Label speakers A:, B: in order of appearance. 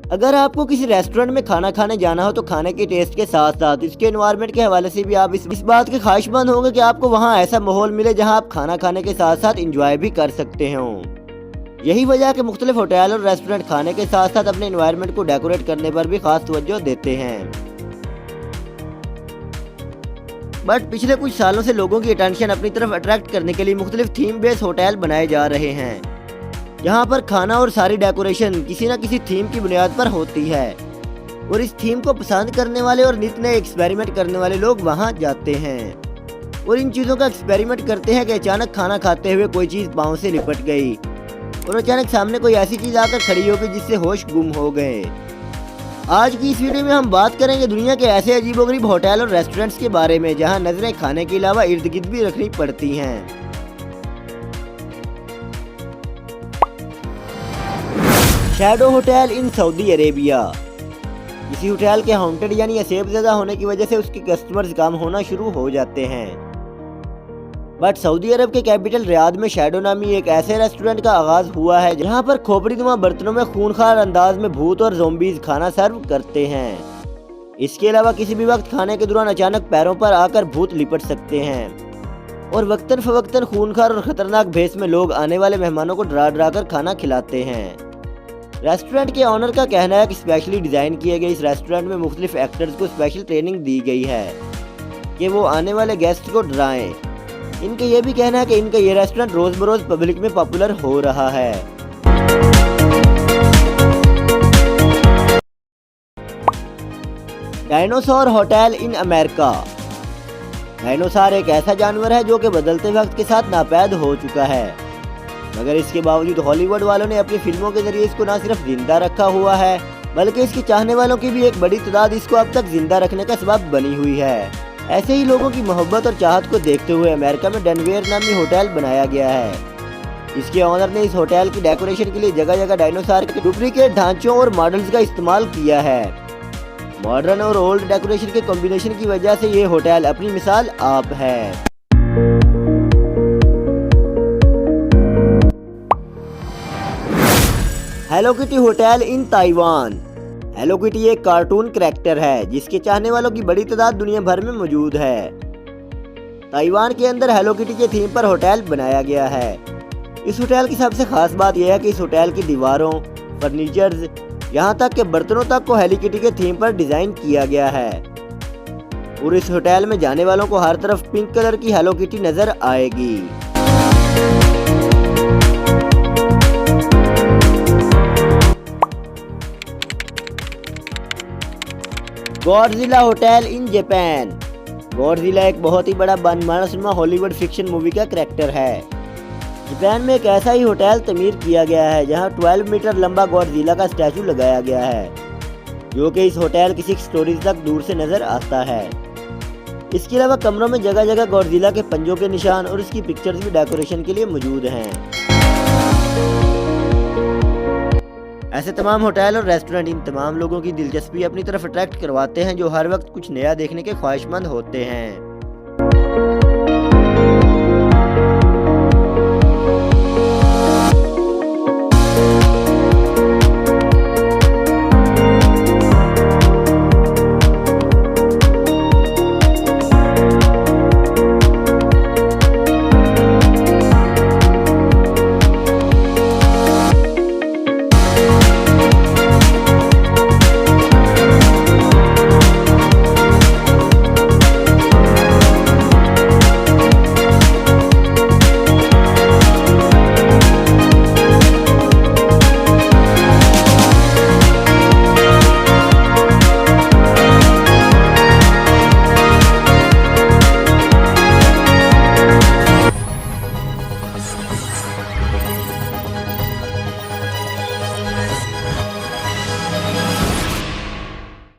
A: अगर आपको किसी रेस्टोरेंट में खाना खाने जाना हो तो खाने के टेस्ट के साथ साथ इसके एनवायरनमेंट के हवाले से भी आप इस बात के ख्वाहिशमंद होंगे कि आपको वहाँ ऐसा माहौल मिले जहाँ आप खाना खाने के साथ साथ इंजॉय भी कर सकते हो। यही वजह कि मुख्तलिफ होटल और रेस्टोरेंट खाने के साथ साथ अपने एनवायरनमेंट को डेकोरेट करने पर भी खास तवज्जो देते हैं। बट पिछले कुछ सालों से लोगों की अटेंशन अपनी तरफ अट्रैक्ट करने के लिए मुख्तलिफ थीम बेस्ड होटल बनाए जा रहे हैं, जहाँ पर खाना और सारी डेकोरेशन किसी न किसी थीम की बुनियाद पर होती है और इस थीम को पसंद करने वाले और नित नए एक्सपेरिमेंट करने वाले लोग वहाँ जाते हैं और इन चीज़ों का एक्सपेरिमेंट करते हैं कि अचानक खाना खाते हुए कोई चीज़ पाँव से लिपट गई और अचानक सामने कोई ऐसी चीज़ आकर खड़ी हो गई जिससे होश गुम हो गए। आज की इस वीडियो में हम बात करेंगे दुनिया के ऐसे अजीबोगरीब होटल और रेस्टोरेंट्स के बारे में जहां नजरें खाने के अलावा इर्द गिर्द भी रखनी पड़ती हैं। Shadow hotel in Saudi Arabia. किसी होटल के हॉन्टेड यानी असेब ज़दा होने की वजह से उसके कस्टमर्स कम होना शुरू हो जाते हैं। बट सऊदी अरब के कैपिटल रियाद में शैडो नामी एक ऐसे रेस्टोरेंट का आगाज हुआ है जहां पर खोपड़ीनुमा बर्तनों में खूनखार अंदाज में भूत और ज़ोंबीज खाना सर्व करते हैं। इसके अलावा किसी भी वक्त खाने के दौरान अचानक पैरों पर आकर भूत लिपट सकते हैं और वक्तन फवक्तन खूनखार और खतरनाक भेस में लोग आने वाले मेहमानों को डरा डरा कर खाना खिलाते हैं। रेस्टोरेंट के ऑनर का कहना है कि स्पेशली डिज़ाइन किए गए इस रेस्टोरेंट में मुख्तलिफ एक्टर्स को स्पेशल ट्रेनिंग दी गई है कि वो आने वाले गेस्ट को डराएं। इनका ये भी कहना है कि इनका ये रेस्टोरेंट रोज बरोज पब्लिक में पॉपुलर हो रहा है। Dinosaur hotel in America. Dinosaur एक ऐसा जानवर है जो कि बदलते वक्त के साथ नापैद हो चुका है, मगर इसके बावजूद हॉलीवुड वालों ने अपनी फिल्मों के जरिए इसको न सिर्फ जिंदा रखा हुआ है बल्कि इसके चाहने वालों की भी एक बड़ी तादाद इसको अब तक जिंदा रखने का सबब बनी हुई है। ऐसे ही लोगों की मोहब्बत और चाहत को देखते हुए अमेरिका में डेनवेयर नामी होटल बनाया गया है। इसके ऑनर ने इस होटल की डेकोरेशन के लिए जगह जगह डायनासोर के डुप्लीकेट ढांचों और मॉडल्स का इस्तेमाल किया है। मॉडर्न और ओल्ड डेकोरेशन के कॉम्बिनेशन की वजह से ये होटल अपनी मिसाल आप है। Hello kitty hotel in Taiwan. Hello kitty एक कार्टून करैक्टर है जिसके चाहने वालों की बड़ी तादाद दुनिया भर में मौजूद है। ताइवान के अंदर हेलो किटी के थीम पर होटल बनाया गया है। इस होटल की सबसे खास बात यह है कि इस होटल की दीवारों, फर्नीचर्स, यहाँ तक के बर्तनों तक को हेलो किटी के थीम पर डिजाइन किया गया है और इस होटल में जाने वालों को हर तरफ पिंक कलर की हेलो किटी नजर आएगी। Godzilla hotel in Japan. Godzilla एक बहुत ही बड़ा बनमानसनुमा हॉलीवुड फिक्शन मूवी का करैक्टर है। जापान में एक ऐसा ही होटल तमीर किया गया है जहां 12 मीटर लंबा गॉडजिला का स्टैचू लगाया गया है जो कि इस होटल की 6 स्टोरीज तक दूर से नजर आता है। इसके अलावा कमरों में जगह जगह गॉडजिला के पंजों के निशान और इसकी पिक्चर्स भी डेकोरेशन के लिए मौजूद हैं। ऐसे तमाम होटल और रेस्टोरेंट इन तमाम लोगों की दिलचस्पी अपनी तरफ अट्रैक्ट करवाते हैं जो हर वक्त कुछ नया देखने के ख्वाहिशमंद होते हैं।